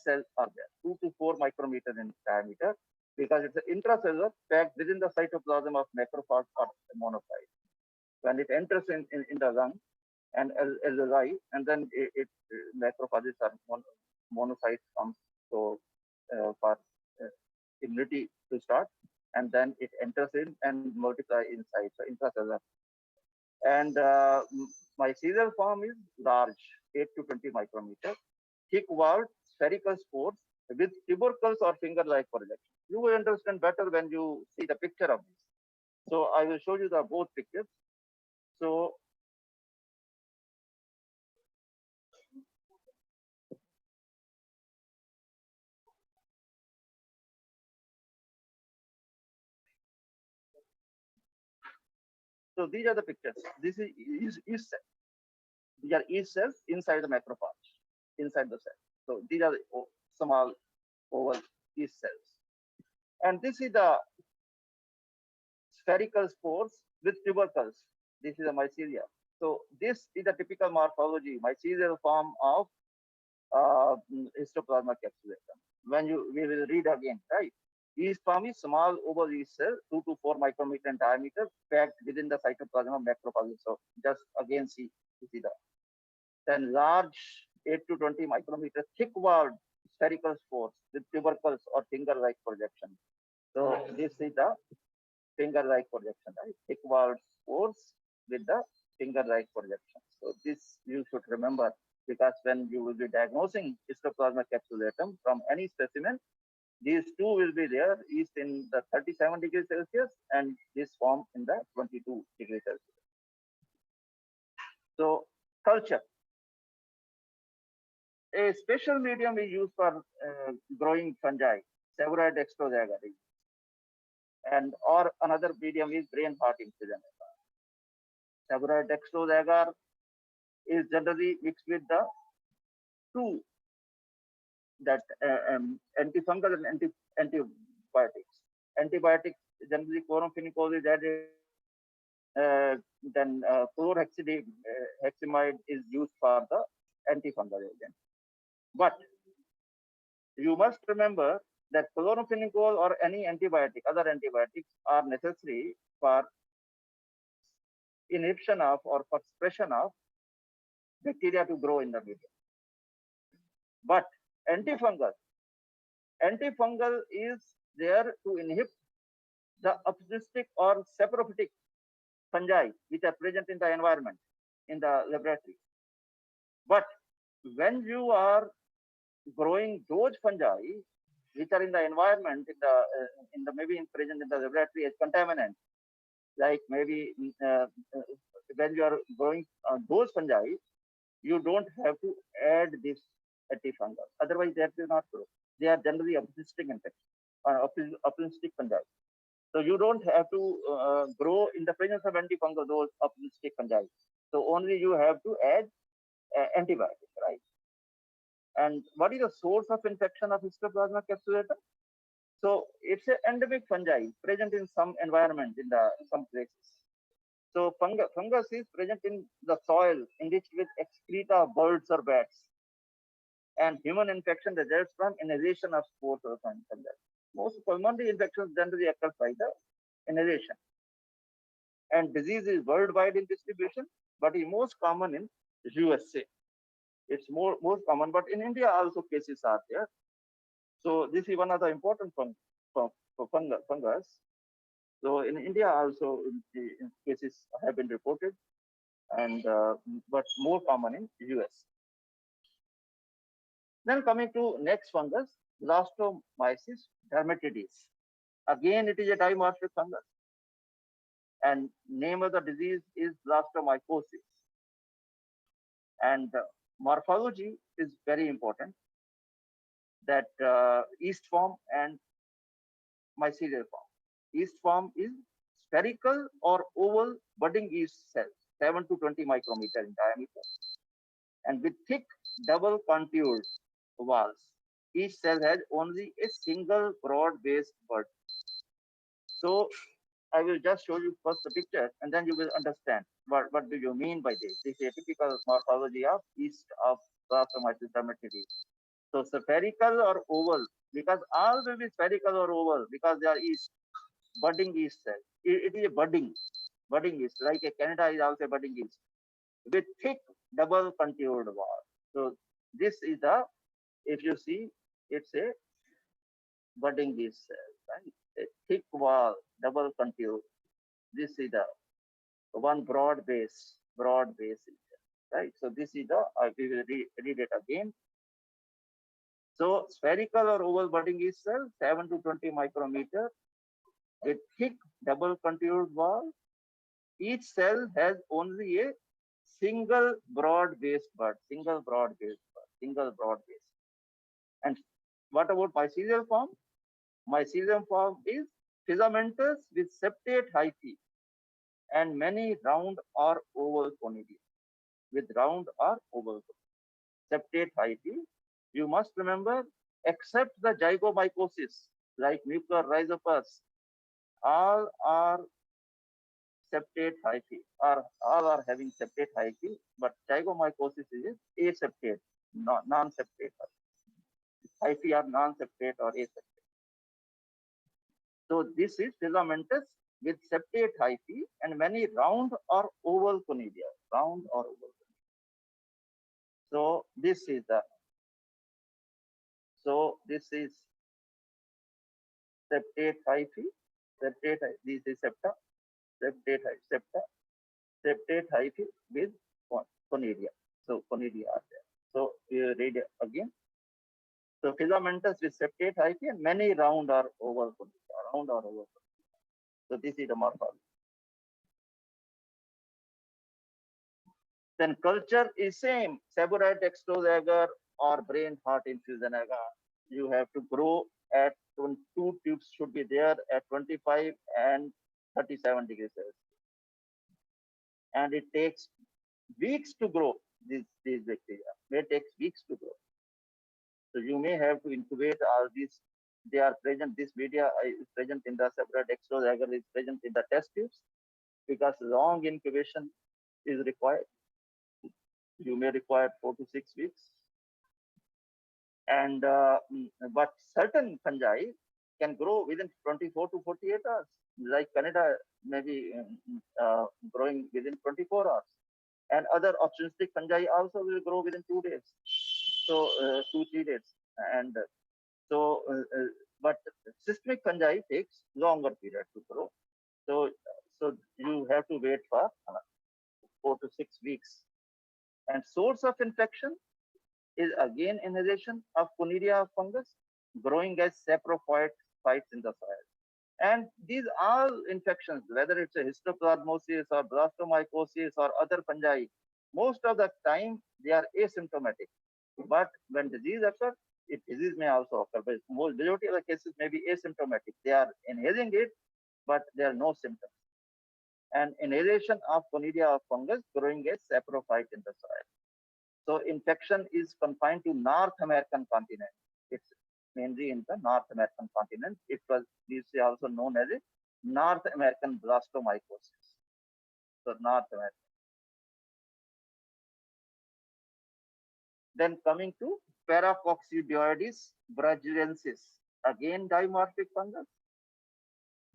cells are there, 2 to 4 micrometer in diameter, because it's an intracellular packed within the cytoplasm of macrophage or monocyte. When it enters in the lung and alveoli, and then macrophages are monocytes comes so for immunity to start, and then it enters in and multiply inside, so intracellular. And mycelial form is large, 8 to 20 micrometer, thick walled spherical spores with tubercles or finger-like projection. You will understand better when you see the picture of this. So I will show you the both pictures. So these are the pictures. This is yeast cell. These are yeast cells inside the macrophage, inside the cell. So these are small oval yeast cells. And this is the spherical spores with tubercles. This is a mycelia. So this is the typical morphology, mycelial form of histoplasma capsulatum. When we will read again, right? Yeast form is small oval yeast cell, 2 to 4 micrometer in diameter, packed within the cytoplasm of macrophages. So just again see that. Then large 8 to 20 micrometer thick walled spherical spores with tubercles or finger-like projection. So this is the finger-like projection, right? Thick walled spores with the finger-like projection. So this you should remember, because when you will be diagnosing histoplasma capsulatum from any specimen, these two will be there, yeast in the 37 degrees Celsius and this form in the 22 degrees Celsius. So culture. A special medium we use for growing fungi, Seborrhoea dextrosaga, and or another medium is brain heart incision. Seborrhoea dextrosaga is generally mixed with the two that antifungal and antibiotics. Antibiotics generally chloramphenicol is added. Then chlorhexidine is used for the antifungal agent. But you must remember that chloramphenicol or any antibiotic, other antibiotics are necessary for inhibition of or for suppression of bacteria to grow in the medium. But antifungal is there to inhibit the opportunistic or saprophytic fungi which are present in the environment in the laboratory. But when you are growing those fungi which are in the environment in the maybe present in the laboratory as contaminants, like maybe when you are growing those fungi, you don't have to add this antifungal. Otherwise, that will not grow. They are generally opportunistic infection or opportunistic fungi. So you don't have to grow in the presence of antifungal those opportunistic fungi. So only you have to add antibiotics, right? And what is the source of infection of histoplasma capsulatum? So it's an endemic fungi present in some environment in some places. So fungus is present in the soil enriched with excreta of birds or bats. And human infection results from inhalation of spores or fungi. Most pulmonary infections generally occur by the inhalation. And disease is worldwide in distribution, but is most common in USA. It's most common, but in India also cases are there. So this is one of the important fungus. So in India also cases have been reported, and but more common in US. Then coming to next fungus, Blastomyces dermatidis. Again, it is a dimorphic fungus, and name of the disease is blastomycosis. And morphology is very important. That yeast form and mycelial form. Yeast form is spherical or oval budding yeast cells, 7 to 20 micrometer in diameter, and with thick double contoured walls. Each cell has only a single broad-based bud. So I will just show you first the picture, and then you will understand what do you mean by this. This is a typical morphology of yeast of Blastomyces dermatidis. So spherical or oval, because all will be spherical or oval because they are yeast, budding yeast cell. It is a budding yeast, like a Canada is also a budding yeast with thick double contoured wall. So this is the, if you see, it's a budding yeast cell, right? A thick wall, double contour. This is the one broad base, right? So this is the, we will read it again. So spherical or oval budding yeast cell, 7 to 20 micrometer with thick double contoured wall. Each cell has only a single broad base bud, single broad base. And what about mycelial form? Mycelium form is filamentous with septate hyphae and many round or oval conidia with round or oval septate hyphae. You must remember, except the zygomycosis, like nuclear rhizopus, all are septate hyphae, or all are having septate hyphae, but zygomycosis is aseptate, non-septate. Hyphae are non-septate or aseptate. So this is filamentous with septate hyphae and many round or oval conidia, round or oval conidia. So this is the, so this is septate hyphae, this is septa, septate hyphae with conidia. So conidia are there. So you read it again. So filamentous with septate hyphae and many round or oval conidia, round or oval conidia. So this is the morphology. Then culture is same, seborrheic dextrose agar or brain heart infusion agar. You have to grow at 2 tubes should be there at 25 and 37 degrees Celsius. And it takes weeks to grow these bacteria. It takes weeks to grow. So you may have to incubate all these. They are present, this media is present in the seborrheic dextrose agar is present in the test tubes because long incubation is required. You may require 4 to 6 weeks. And but certain fungi can grow within 24 to 48 hours. Like Canada may be growing within 24 hours. And other opportunistic fungi also will grow within 2 days. So 2-3 days. And so, but systemic fungi takes longer period to grow. So you have to wait for 4 to 6 weeks. And source of infection is again inhalation of Conidia fungus growing as saprophytes in the soil. And these all infections, whether it's a histoplasmosis or blastomycosis or other fungi, most of the time they are asymptomatic. But when disease occurs, disease may also occur, but majority of the cases may be asymptomatic. They are inhaling it, but there are no symptoms. And inhalation of Conidia fungus growing as saprophyte in the soil. So infection is confined to North American continent. It's mainly in the North American continent. It was previously also known as a North American blastomycosis. So North America. Then coming to Paracoccidioides braziliensis, again dimorphic fungus.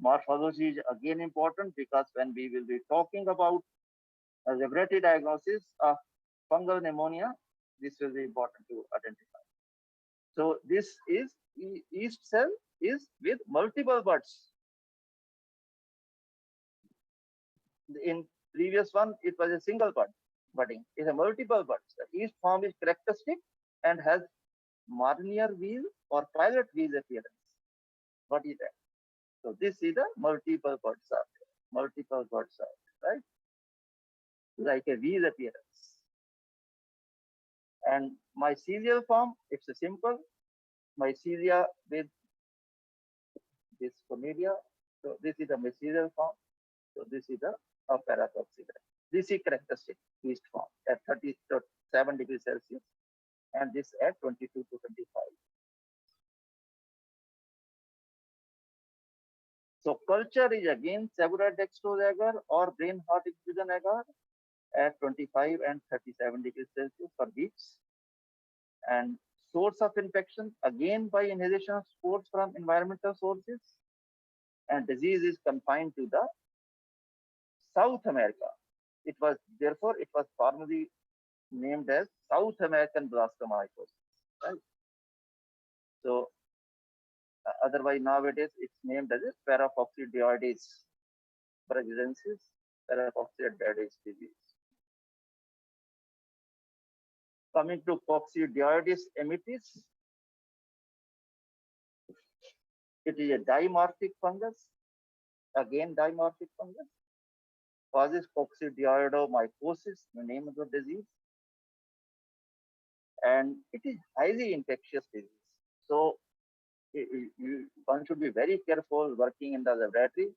Morphology is again important because when we will be talking about a laboratory diagnosis of fungal pneumonia, this will be important to identify. So this is yeast cell is with multiple buds. In previous one, it was a single bud budding. It's a multiple buds. The yeast form is characteristic and has Marnier wheel or pilot wheel appearance. What is that? So this is the multiple buds are there. Multiple buds are there, right? Like a wheel appearance. And mycelial form, it's a simple mycelia with this Conidia. So this is the mycelial form. So this is the Paracoccidioides. This is characteristic yeast form at 37 degrees Celsius, and this at 22 to 25. So culture is again seborrheic dextrose agar or brain heart infusion agar at 25 and 37 degrees Celsius for weeks. And source of infection, again by inhalation of spores from environmental sources, and disease is confined to the South America. It was therefore it was formerly named as South American blastomycosis. Right? So otherwise nowadays it's named as a paracoccidioides braziliensis, paracoccidioides disease. Coming to Coccidioides amitis, it is a dimorphic fungus, again dimorphic fungus, causes coccidioidomycosis, the name of the disease, and it is highly infectious disease. So one should be very careful working in the laboratory.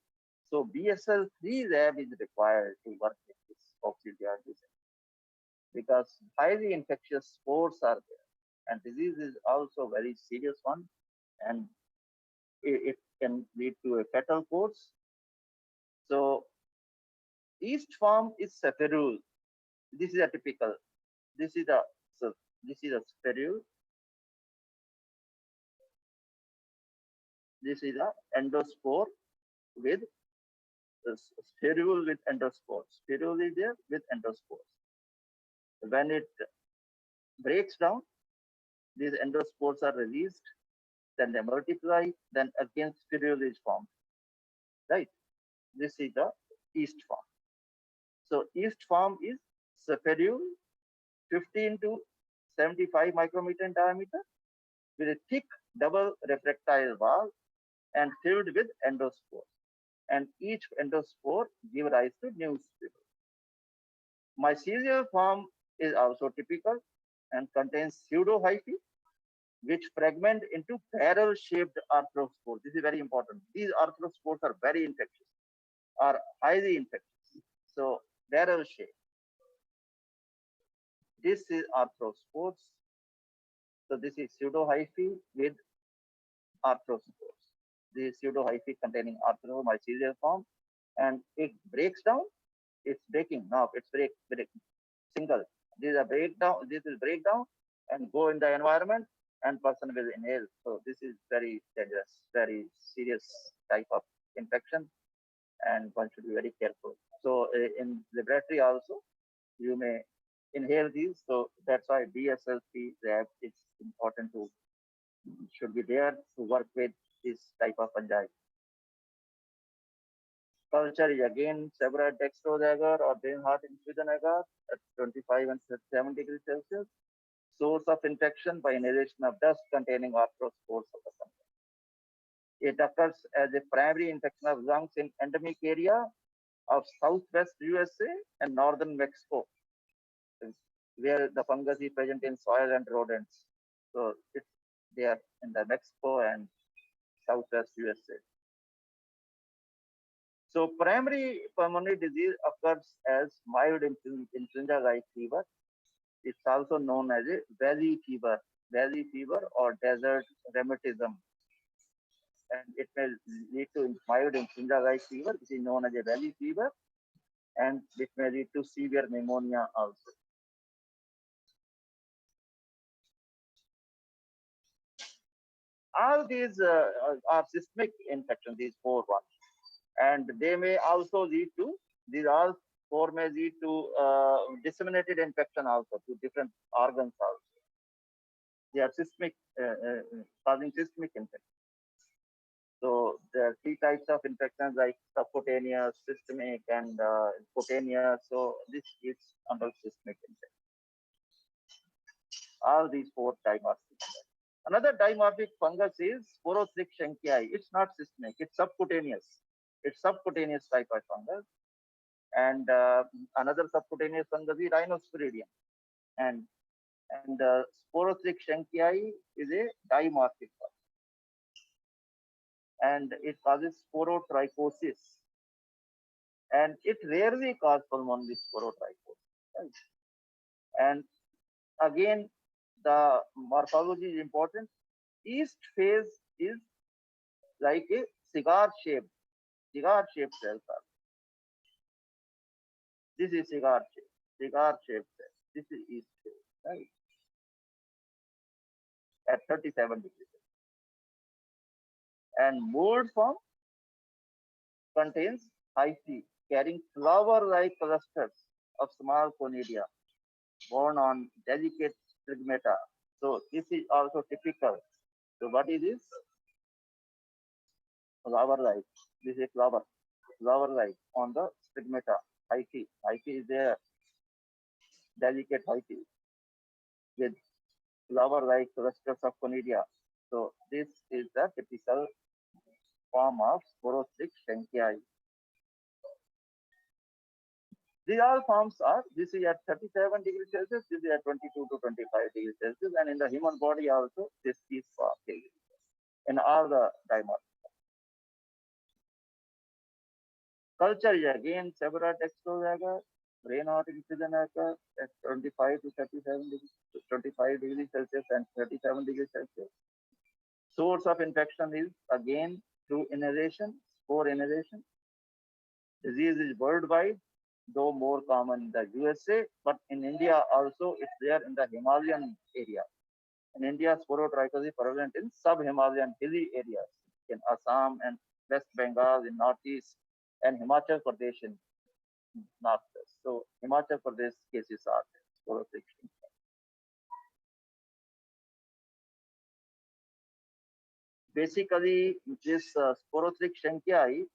So BSL-3 lab is required to work with this coccidioides because highly infectious spores are there, and disease is also very serious one, and it can lead to a fatal course. So yeast form is spherule. This is a typical. This is a spherule. This is a endospore with spherule with endospores. Spherule is there with endospores. When it breaks down, these endospores are released, then they multiply, then again spherule is formed. Right? This is the yeast form. So yeast form is spherule, 15 to 75 micrometer in diameter, with a thick double refractile wall and filled with endospores. And each endospore gives rise to new spherule. Mycelial form is also typical and contains pseudohyphae, which fragment into barrel-shaped arthrospores. This is very important. These arthrospores are very infectious, are highly infectious. So barrel-shaped. This is arthrospores. So this is pseudohyphae with arthrospores. This pseudohyphae containing arthromycelial form, and it breaks down. It's breaking now. It's breaking single. This is a breakdown. This is breakdown and go in the environment, and person will inhale. So this is very dangerous, very serious type of infection, and one should be very careful. So in laboratory also, you may inhale these. So that's why BSL-3 lab is important to should be there to work with this type of fungi. Culture is again several dextrose agar or Bernhardt infusion agar at 25 and 7 degrees Celsius. Source of infection by inhalation of dust containing arthrospores of the fungi. It occurs as a primary infection of lungs in endemic area of southwest USA and northern Mexico, where the fungus is present in soil and rodents. So it's there in the Mexico and southwest USA. So primary pulmonary disease occurs as mild influenza-like fever. It's also known as a valley fever or desert rheumatism. And it may lead to mild influenza-like fever, which is known as a valley fever, and it may lead to severe pneumonia also. All these are systemic infections, these four ones. And they may also lead to, these all four may lead to disseminated infection also to different organs also. They are systemic, causing systemic infection. So there are three types of infections like subcutaneous, systemic, and cutaneous. So this is under systemic infection. All these four types are systemic. Another dimorphic fungus is Sporothrix schenkii. It's not systemic, it's subcutaneous. It's subcutaneous type of fungus. And another subcutaneous fungus is Rhinosporidium. And Sporothrix schenkii is a dimorphic fungus. And it causes sporotrichosis. And it rarely causes pulmonary sporotrichosis. Right? And again, the morphology is important. Yeast phase is like a cigar-shaped cells. This is cigar-shaped cell. This is yeast phase, right? at 37 degrees. And mold form contains hyphae carrying flower-like clusters of small conidia borne on delicate stigmata. So this is also typical. So what is this? Flower-like. This is flower-like on the stigmata. Hyphae. Hyphae is there. Delicate hyphae with flower-like clusters of conidia. So this is the typical form of Sporotrichs schenkii. These all forms are, this is at 37 degrees Celsius, this is at 22 to 25 degrees Celsius, and in the human body also, this is for in all the dimorphisms. Culture is again several dextrosaga, brain incision at 25 to 37 degrees, 25 degrees Celsius and 37 degrees Celsius. Source of infection is again through inhalation, spore inhalation. Disease is worldwide, though more common in the USA, but in India also it's there in the Himalayan area. In India, sporotrichosis is prevalent in sub-Himalayan hilly areas in Assam and West Bengal in northeast and Himachal Pradesh in northwest. So Himachal Pradesh cases are sporotrichosis. Basically, this Sporotrichs schenkii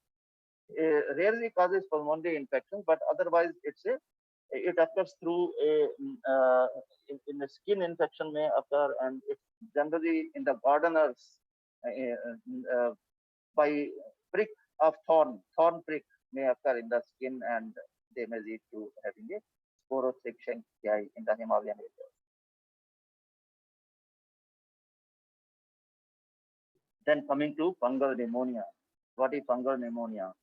rarely causes pulmonary infection, but otherwise it occurs through in the skin infection may occur, and it's generally in the gardeners by prick of thorn prick may occur in the skin, and they may lead to having a Sporotrichs schenkii in the Himalayan area. Then coming to fungal pneumonia. What is fungal pneumonia?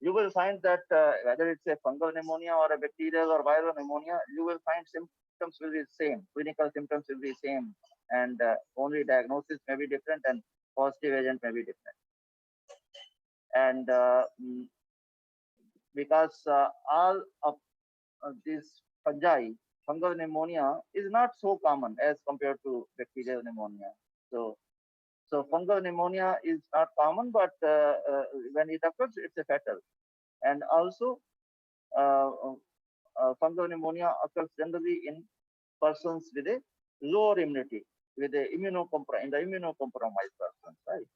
You will find that whether it's a fungal pneumonia or a bacterial or viral pneumonia, you will find symptoms will be the same. Clinical symptoms will be the same, and only diagnosis may be different and positive agent may be different. And because all of these fungi, fungal pneumonia is not so common as compared to bacterial pneumonia. So fungal pneumonia is not common, but when it occurs, it's a fatal. And also, fungal pneumonia occurs generally in persons with a lower immunity, with the immunocompromised persons, right?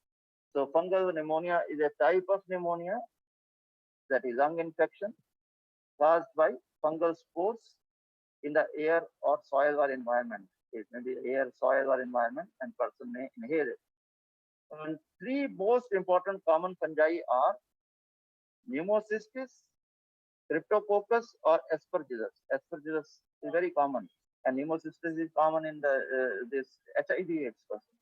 So fungal pneumonia is a type of pneumonia that is lung infection caused by fungal spores in the air or soil or environment. It may be air, soil or environment, and person may inhale it. And three most important common fungi are Pneumocystis, Cryptococcus, or Aspergillus. Aspergillus is very common, and Pneumocystis is common in the this HIV/AIDS person.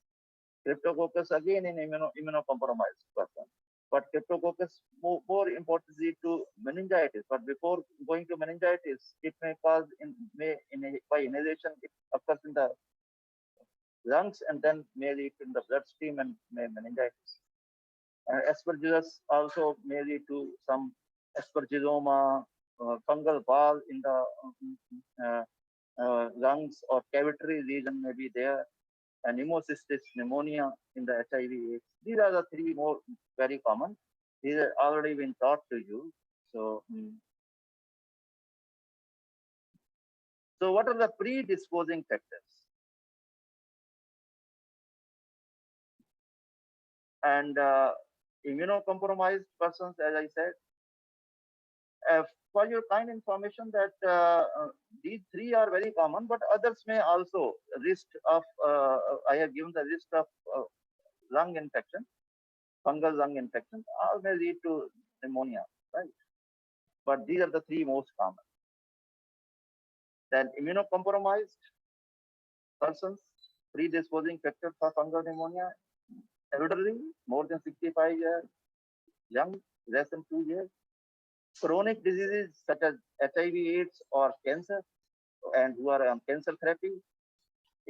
Cryptococcus again in immunocompromised person. But Cryptococcus more importantly to meningitis. But before going to meningitis, it may cause by inhalation. It occurs in the lungs and then may lead in the bloodstream and may meningitis. Aspergillus also may lead to some aspergilloma, fungal ball in the lungs or cavitary region may be there, and pneumocystis pneumonia in the HIV/AIDS. These are the three more very common. These are already been taught to you. So, so what are the predisposing factors? And immunocompromised persons, as I said, for your kind information that these three are very common, but others may also risk of, I have given the list of lung infection, fungal lung infection, all may lead to pneumonia, right? But these are the three most common. Then immunocompromised persons, predisposing factor for fungal pneumonia, elderly, more than 65 years, young, less than 2 years, chronic diseases such as HIV/AIDS or cancer, and who are on cancer therapy,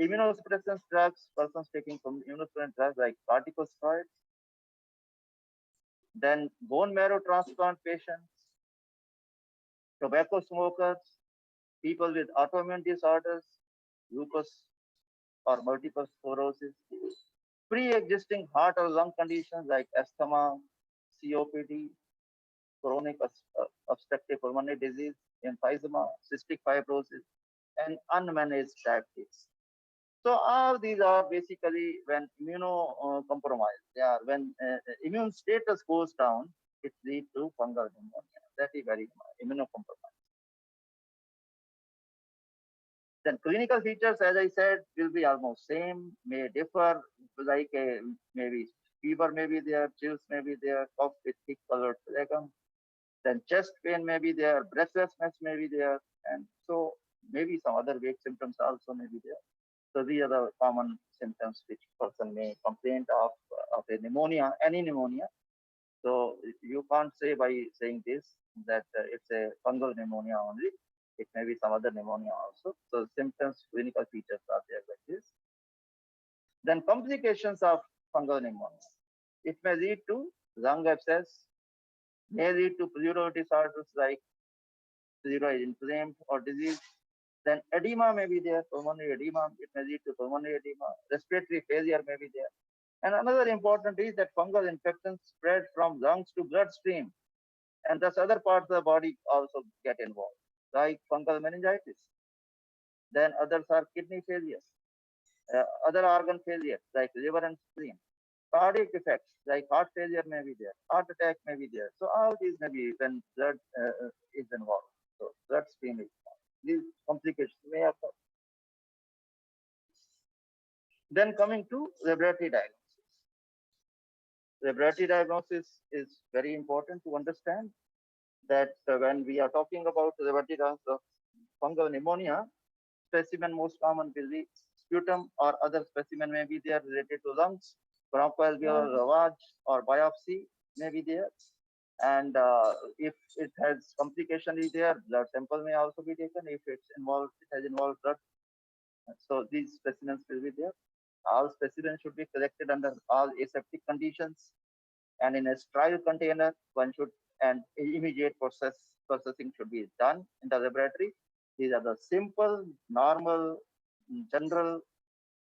immunosuppressant drugs, persons taking from immunosuppressant drugs like corticosteroids, then bone marrow transplant patients, tobacco smokers, people with autoimmune disorders, lupus, or multiple sclerosis, pre-existing heart or lung conditions like asthma, COPD, chronic obstructive pulmonary disease, emphysema, cystic fibrosis, and unmanaged diabetes. So all these are basically when immunocompromised. They are when immune status goes down, it leads to fungal pneumonia. That is very immunocompromised. Then clinical features, as I said, will be almost same, may differ, like maybe fever may be there, chills may be there, cough with thick colored phlegm. Then chest pain may be there, breathlessness may be there, and so maybe some other vague symptoms also may be there. So these are the common symptoms which person may complain of a pneumonia, any pneumonia. So you can't say by saying this that it's a fungal pneumonia only. It may be some other pneumonia also. So symptoms, clinical features are there like this. Then complications of fungal pneumonia. It may lead to lung abscess, may lead to pleural disorders like pleura is inflamed or disease. Then edema may be there, pulmonary edema. It may lead to pulmonary edema. Respiratory failure may be there. And another important is that fungal infections spread from lungs to bloodstream, and thus other parts of the body also get involved, like fungal meningitis. Then others are kidney failures, other organ failures like liver and spleen, cardiac effects like heart failure may be there, heart attack may be there. So all these may be when blood is involved. So bloodstream is involved. These complications may occur. Then coming to laboratory diagnosis. Laboratory diagnosis is very important to understand that when we are talking about laboratory diagnosis of fungal pneumonia, specimen most common will be sputum or other specimen may be there related to lungs, bronchoalveolar lavage or biopsy may be there. And if it has complication is there, blood sample may also be taken if it has involved blood. So these specimens will be there. All specimens should be collected under all aseptic conditions and in a sterile container. One should, and immediate processing should be done in the laboratory. These are the simple, normal, general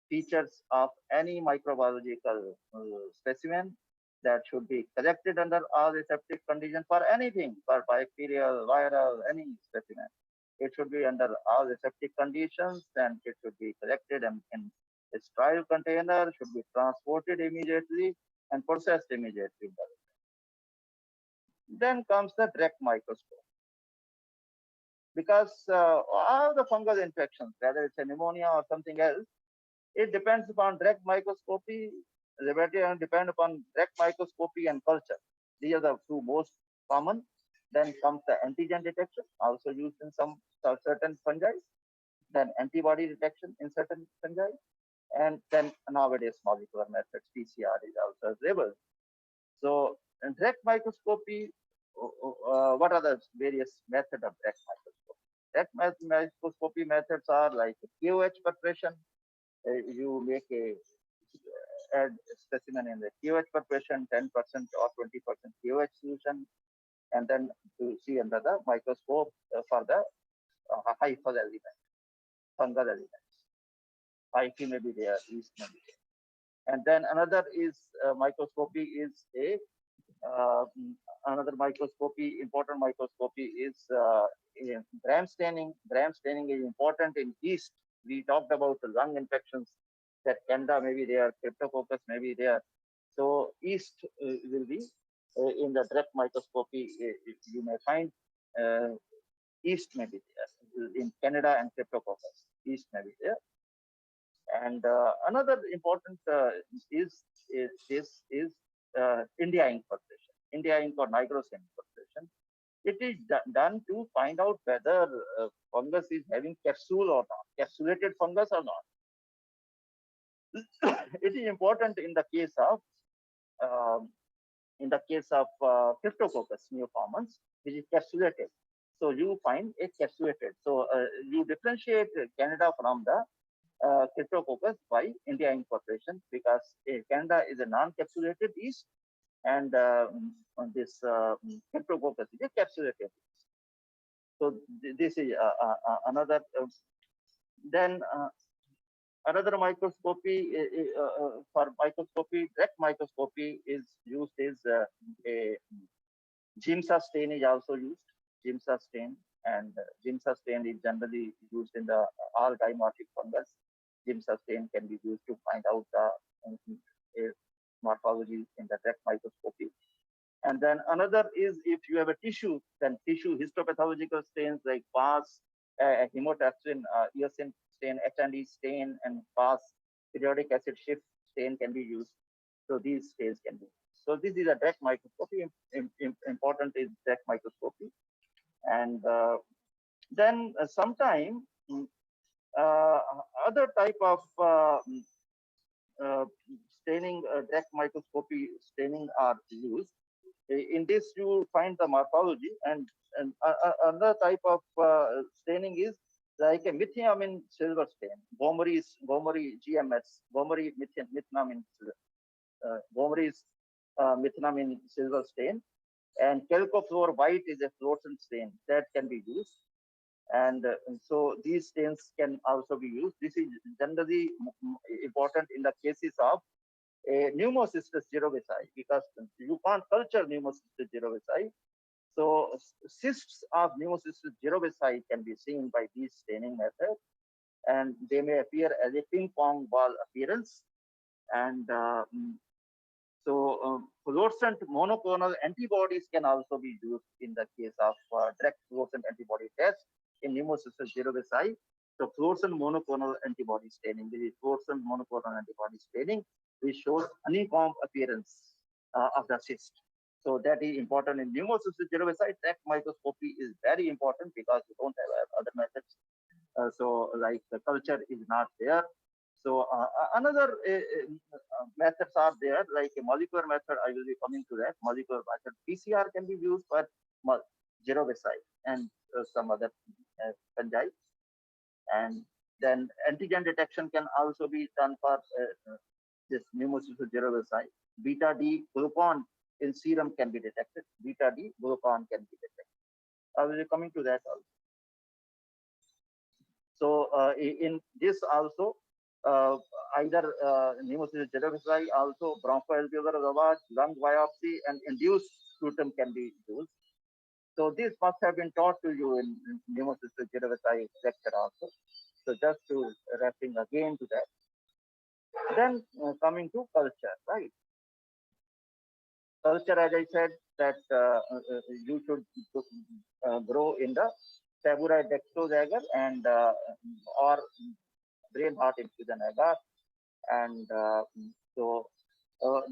features of any microbiological specimen that should be collected under all aseptic conditions for anything, for bacterial, viral, any specimen. It should be under all aseptic conditions, and it should be collected in a sterile container, should be transported immediately and processed immediately. Then comes the direct microscope. Because all the fungal infections, whether it's a pneumonia or something else, it depends upon direct microscopy, laboratory, and depend upon direct microscopy and culture. These are the two most common. Then comes the antigen detection, also used in some certain fungi. Then antibody detection in certain fungi. And then nowadays molecular methods, PCR is also available. So in direct microscopy, what are the various methods of direct microscopy? Direct microscopy methods are like KOH preparation. You make a add specimen in the KOH preparation, 10% or 20% KOH solution, and then you see under the microscope for the hyphal element, fungal elements. Hyphae may be there, yeast may be there. And then another is microscopy is a another microscopy, important microscopy is gram staining. Gram staining is important in yeast. We talked about the lung infections that Candida may be there, Cryptococcus may be there. So yeast will be in the direct microscopy. You may find yeast may be there in Candida and Cryptococcus. Yeast may be there. And another important is India ink preparation. India ink or Nigros ink preparation. It is done to find out whether fungus is having capsule or not, capsulated fungus or not. It is important in the case of Cryptococcus neoformans, which is capsulated. So you find a capsulated. So you differentiate Candida from the Cryptococcus by India ink preparation, because Candida is a non-capsulated yeast, and this Cryptococcus is a capsulated yeast. So this is another. Then Another microscopy for microscopy, direct microscopy is used is a Giemsa stain is also used. Giemsa stain and Giemsa stain is generally used in the all dimorphic fungus. Giemsa stain can be used to find out the morphology in the direct microscopy. And then another is if you have a tissue, then tissue histopathological stains like PAS, hemotaxin, eosin stain, H&E stain, and PAS, periodic acid shift stain can be used. So these stains can be used. So this is a direct microscopy. Important is direct microscopy. And then sometime uh, other type of uh, staining, direct microscopy staining are used. In this, you find the morphology, and another type of staining is like a methionine silver stain. Gomery GMS, Gomery methionine, Gomery's methionine silver stain, and chalcofluor white is a fluorescent stain that can be used. And so these stains can also be used. This is generally important in the cases of a pneumocystis jirovecii, because you can't culture pneumocystis jirovecii. So cysts of pneumocystis jirovecii can be seen by these staining methods, and they may appear as a ping pong ball appearance. And fluorescent monoclonal antibodies can also be used in the case of direct fluorescent antibody test in pneumocystis jirovecii. So fluorescent monoclonal antibody staining, this is fluorescent monoclonal antibody staining, which shows honeycomb appearance of the cyst. So that is important in pneumocystis jirovecii. Direct microscopy is very important because you don't have other methods. So like the culture is not there. So another methods are there, like a molecular method. I will be coming to that. Molecular method PCR can be used for jirovecii and some other fungi. And then antigen detection can also be done for this pneumocystis jirovecii. Beta D glucan in serum can be detected. Beta D glucan can be detected. I will be coming to that also. So in this also, either pneumocystis jirovecii, also bronchoalveolar lavage, lung biopsy, and induced sputum can be used. So this must have been taught to you in pneumocystis jirovecii lecture also. So just to referring again to that. Then coming to culture, right? Culture, as I said, that you should grow in the Tabura dextrose agar and or brain heart infusion agar, and so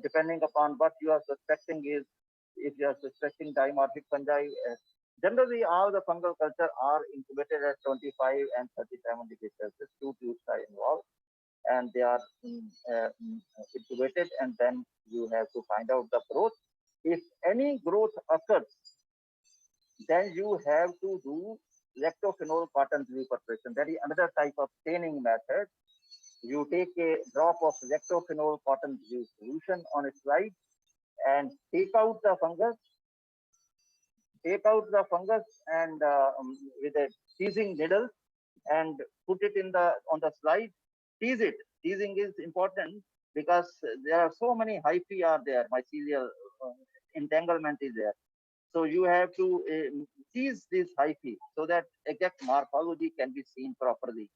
depending upon what you are suspecting is, if you are suspecting dimorphic fungi, generally all the fungal culture are incubated at 25 and 37 degrees Celsius. 2 tubes are involved, and they are incubated, and then you have to find out the growth. If any growth occurs, then you have to do lactophenol cotton glue preparation. That is another type of staining method. You take a drop of lactophenol cotton glue solution on a slide and take out the fungus. And with a teasing needle and put it in the on the slide. Tease it. Teasing is important because there are so many hyphae are there. Mycelial entanglement is there. So you have to tease this hyphae so that exact morphology can be seen properly.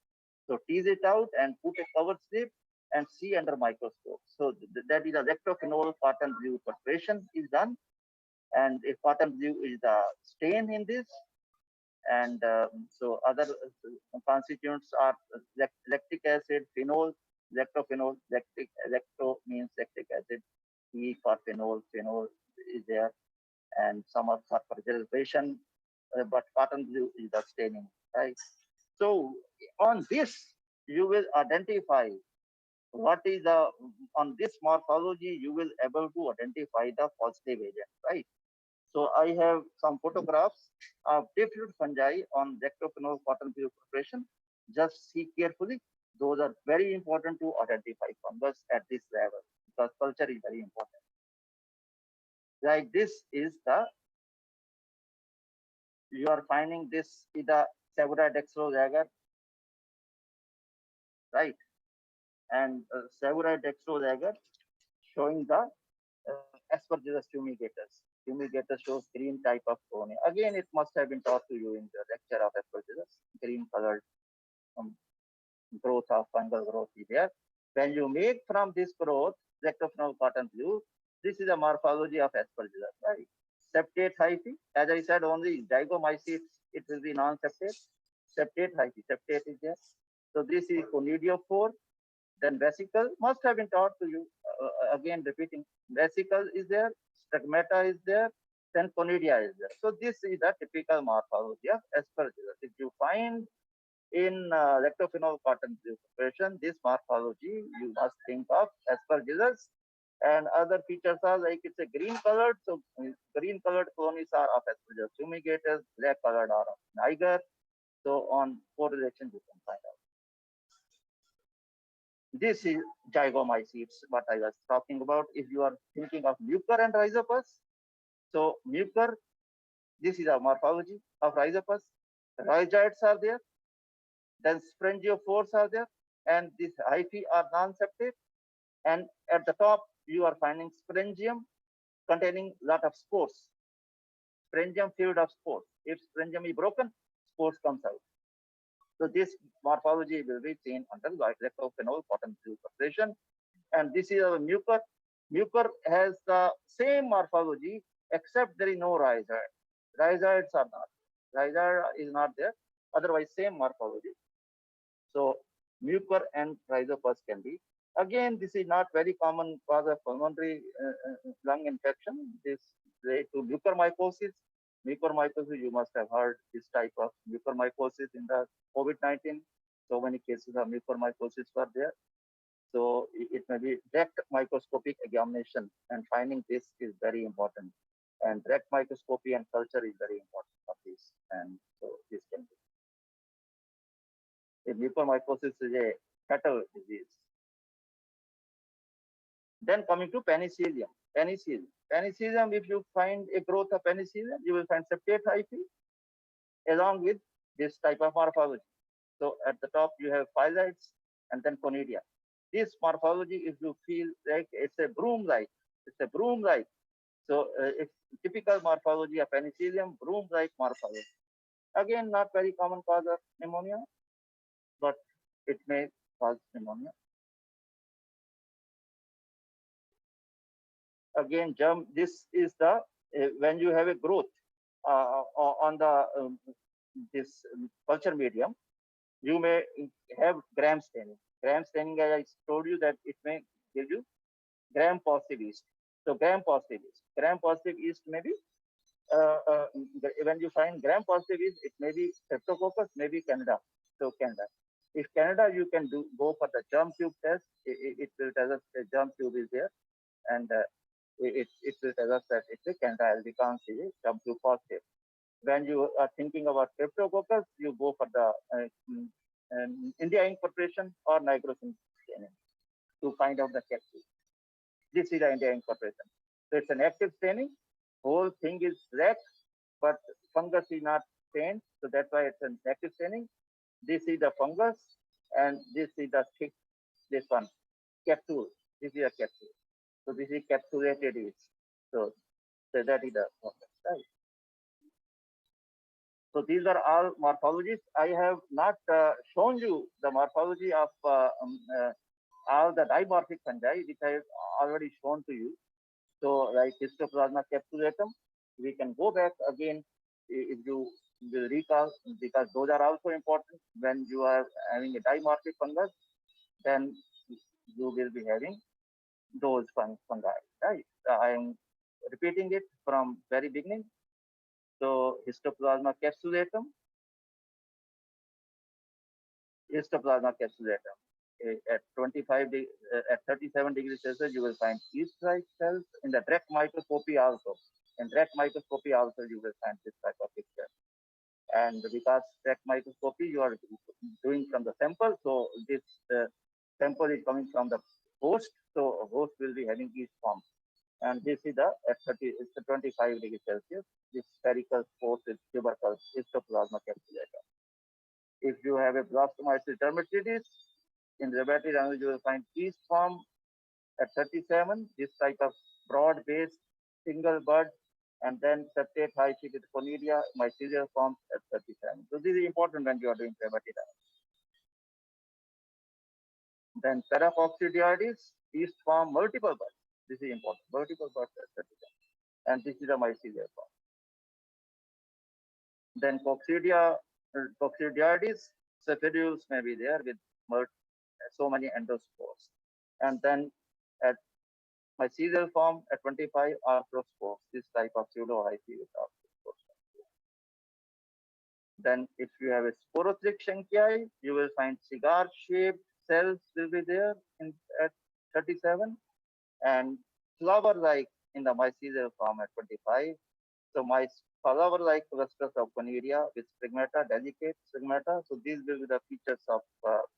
So tease it out and put a cover slip and see under microscope. So that is a lactophenol cotton glue preparation is done, and if cotton glue is the stain in this, and so other constituents are lactic acid, phenol, lactophenol. Lacto means lactic acid. E for phenol is there, and some are for preservation, but cotton glue is the staining, right? So on this, you will identify what is the, on this morphology, you will able to identify the positive agent, right? So I have some photographs of different fungi on lactophenol cotton glue preparation. Just see carefully. Those are very important to identify fungus at this level because culture is very important. Like this is the, you are finding this is the Tabura dextrose agar, right? and Seborrheic dextrose agar showing the Aspergillus fumigatus. Fumigatus shows green type of cornea. Again, it must have been taught to you in the lecture of Aspergillus. Green colored um, growth of fungal growth is there. When you make from this growth rectophenol cotton blue, this is a morphology of Aspergillus, right? Septate hyphae, as I said, only zygomycetes, it will be non-septate. Septate hyphae, septate is there. So this is conidiophore. Then vesicle must have been taught to you. Again, repeating, vesicle is there, stigmata is there, then conidia is there. So this is the typical morphology of Aspergillus. If you find in rectophenol cotton preparation, this morphology, you must think of Aspergillus. And other features are like it's a green colored, so green colored colonies are of Aspergillus fumigatus, black colored are of Niger. So on correlation, you can find out. This is zygomycetes, what I was talking about. If you are thinking of Mucor and Rhizopus, so Mucor, this is a morphology of Rhizopus. Rhizoids are there, then sprangiophores are there, and these hyphae are non-septate. And at the top, you are finding sprangium containing lot of spores. Sprangium filled of spores. If sprangium is broken, spores comes out. So this morphology will be seen under rectophenol cotton blue preparation. And this is a Mucor. Mucor has the same morphology, except there is no rhizoid. Rhizoids are not. Rhizoid is not there. Otherwise, same morphology. So Mucor and Rhizopus can be. Again, this is not very common cause of pulmonary lung infection. This relates to mucormycosis. Mucormycosis, you must have heard this type of mucormycosis in the COVID-19. So many cases of mucormycosis were there. So it may be direct microscopic examination, and finding this is very important. And direct microscopy and culture is very important for this. And so this can be. Mucormycosis is a fatal disease. Then coming to penicillium. Penicillium, if you find a growth of penicillium, you will find septate hyphae along with this type of morphology. So at the top, you have phyllaids and then conidia. This morphology, if you feel like it's a broom-like, So it's typical morphology of penicillium, broom-like morphology. Again, not very common cause of pneumonia, but it may cause pneumonia. Again, germ, this is the, when you have a growth on the this culture medium, you may have gram staining. Gram staining, as I told you, that it may give you gram positive yeast. So gram positive yeast may be, when you find gram positive yeast, it may be Streptococcus, maybe Candida. So Candida. If Candida, you can go for the germ tube test. It will tell us the germ tube is there, and it will tell us that it's a Candida albicans is a germ tube positive. When you are thinking about Streptococcus, you go for the India ink preparation or nigrosin staining to find out the capsule. This is the India ink preparation. So it's an active staining. Whole thing is black, but fungus is not stained. So that's why it's an active staining. This is the fungus, and this is the thick, this one, capsule. This is a capsule. So this is capsulated yeast. So that is the fungus, right? So these are all morphologies. I have not shown you the morphology of all the dimorphic fungi, which I have already shown to you. So like Histoplasma capsulatum, we can go back again if you will recall, because those are also important. When you are having a dimorphic fungus, then you will be having those fungi, right? I am repeating it from very beginning. So Histoplasma capsulatum, at 37 degrees Celsius, you will find yeast-like cells. In the direct microscopy also, you will find this type of picture. And because direct microscopy, you are doing from the sample, so this sample is coming from the host, so host will be having yeast form. And this is the at 25 degrees Celsius, this spherical spores with tubercles, Histoplasma capsulatum. If you have a blastomyces dermatitis, in laboratory language, you will find yeast form at 37, this type of broad-based single bud, and then septate high-seeded Cornelia, mycelial forms at 37. So this is important when you are doing laboratory language. Then Paracoccidioides, yeast form multiple buds. This is important, multiple buds at 37. And this is a mycelial form. Then Coccidioides, cephaedules may be there with so many endospores. And then at mycelial form at 25 arthrospores, this type of pseudo-hyphae with arthrospores. Then if you have a Sporotrichia, you will find cigar-shaped cells will be there at 37 and flower-like in the mycelial form at 25. So my flower-like clusters of Cornelia with stigmata, delicate stigmata. So these will be the features of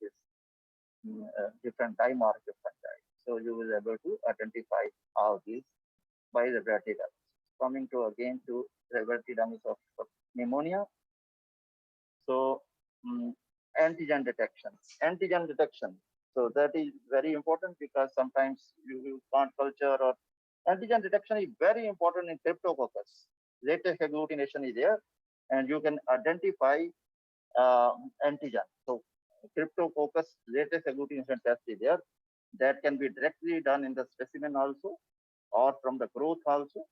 this different dimorphic fungi. So you will be able to identify all these by the laboratory. Coming to again to laboratory of pneumonia. So antigen detection. Antigen detection. So that is very important because sometimes you can't culture or antigen detection is very important in Cryptococcus. Latex agglutination is there and you can identify antigen. So Cryptococcus latex agglutination test is there. That can be directly done in the specimen also or from the growth also.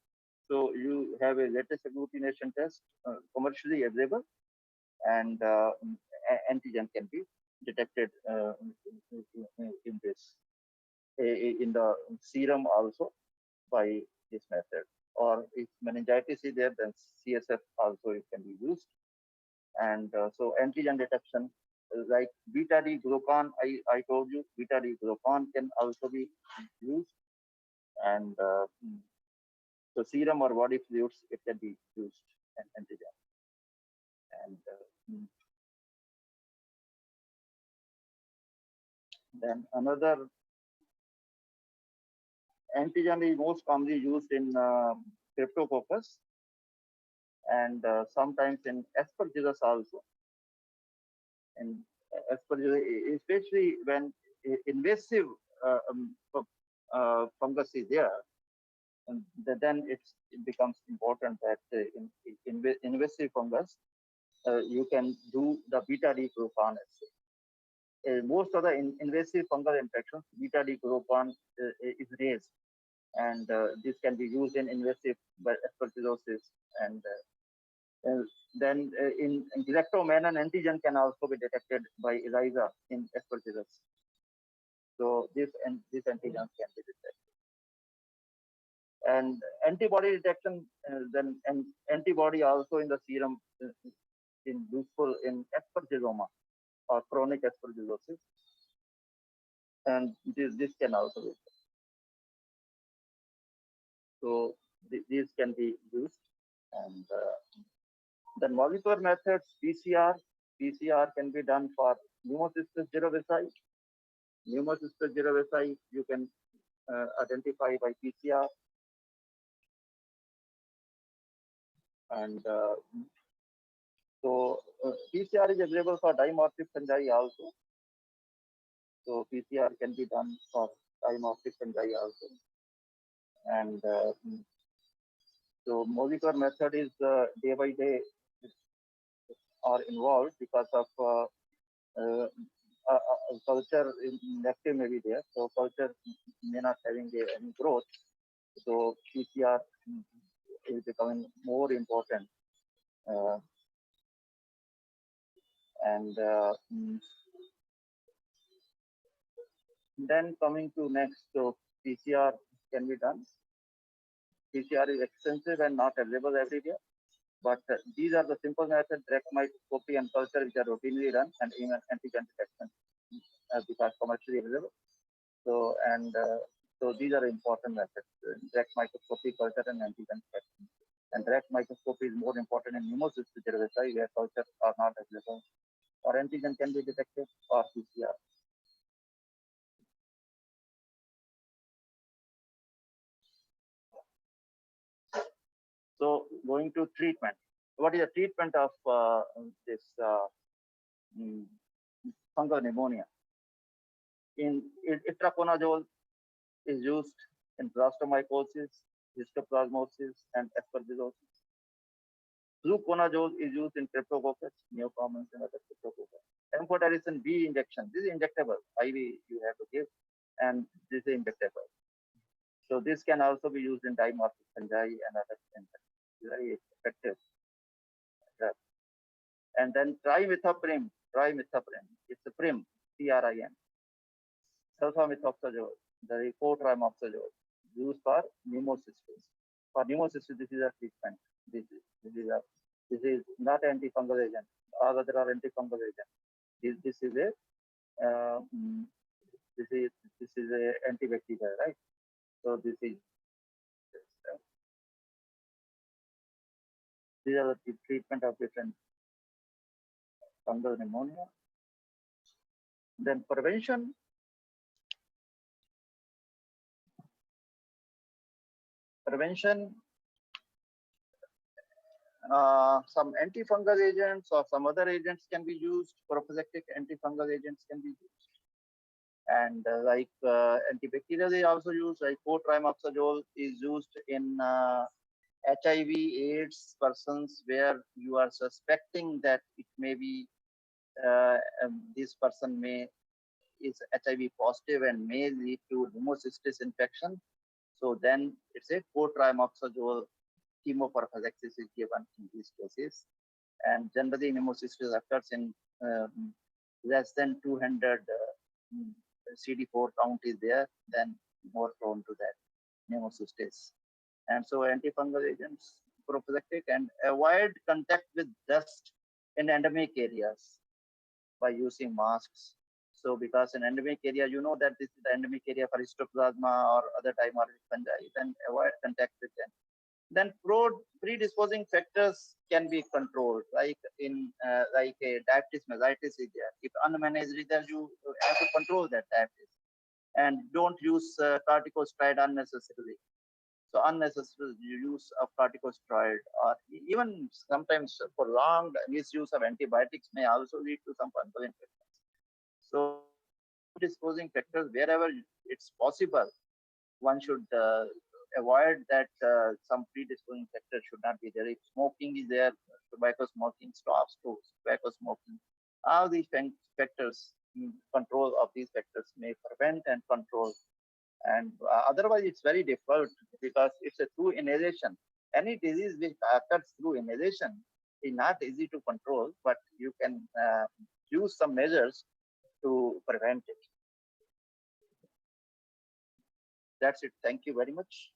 So you have a latex agglutination test commercially available and antigen can be detected in this, in the serum also by this method. Or if meningitis is there, then CSF also it can be used. And so antigen detection, like beta D glucan, I told you, beta D glucan can also be used. And so serum or body fluids, it can be used and antigen. And then another antigen is most commonly used in Cryptococcus and sometimes in Aspergillus also. And Aspergillus, especially when invasive fungus is there, and then it becomes important that in invasive fungus, you can do the beta D glucan assay. Most of the invasive fungal infections, beta D glucan is raised, and this can be used in invasive aspergillosis. And then in Galactomannan, antigen can also be detected by ELISA in aspergillus. So this antigens can be detected. And antibody detection, then an antibody also in the serum is useful in aspergilloma or chronic aspergillosis. And this can also be. So these can be used. And then molecular methods, PCR can be done for Pneumocystis jirovecii. Pneumocystis jirovecii you can identify by PCR. And so PCR is available for dimorphic fungi also. So PCR can be done for dimorphic fungi also. And so molecular method is day by day are involved because of culture inactive may be there. So culture may not having any growth. So PCR is becoming more important. And then coming to next, so PCR can be done. PCR is expensive and not available everywhere. But these are the simple methods, direct microscopy and culture, which are routinely done, and even antigen detection, because commercially available. So, and so these are important methods, direct microscopy, culture, and antigen detection. And direct microscopy is more important in Pneumocystis jirovecii, where culture are not available, or antigen can be detected, or PCR. So going to treatment. What is the treatment of this fungal pneumonia? itraconazole is used in blastomycosis, histoplasmosis, and aspergillosis. Fluconazole is used in Cryptococcus, neocomians, and other Cryptococcus. Amphotericin B injection, this is injectable, IV you have to give, and this is injectable. So this can also be used in dimorphic fungi and other infections. Very effective drug. And then trimethoprim, it's a prim, PRIM. Sulfamethoxazole, the co-trimoxazole, used for pneumocystis. For pneumocystis, this is a treatment. This is not antifungal agent. All other are antifungal agent. This is a antibacterial, right? So these are the treatment of different fungal pneumonia. Then prevention. Some antifungal agents or some other agents can be used. Prophylactic antifungal agents can be used. And antibacterial is also used, like co-trimoxazole is used in HIV/AIDS persons where you are suspecting that it may be this person is HIV positive and may lead to pneumocystis infection. So then it's a co-trimoxazole chemoprophylaxis is given in these cases. And generally pneumocystis occurs in less than 200 CD4 count is there, then more prone to that pneumocystis. And so antifungal agents, prophylactic, and avoid contact with dust in endemic areas by using masks. So because in endemic area, you know that this is the endemic area for histoplasma or other dimorphic fungi, then avoid contact with them. Then predisposing factors can be controlled, like in like a diabetes mellitus is there. If unmanaged is there, you have to control that diabetes, and don't use corticosteroid unnecessarily. So unnecessary use of corticosteroid or even sometimes prolonged misuse of antibiotics may also lead to some fungal infections. So predisposing factors wherever it's possible, one should avoid that some predisposing factors should not be there. If smoking is there, tobacco smoking, stops to tobacco smoking. All these factors, control of these factors may prevent and control. And otherwise, it's very difficult because it's a through inhalation. Any disease which occurs through inhalation is not easy to control, but you can use some measures to prevent it. That's it. Thank you very much.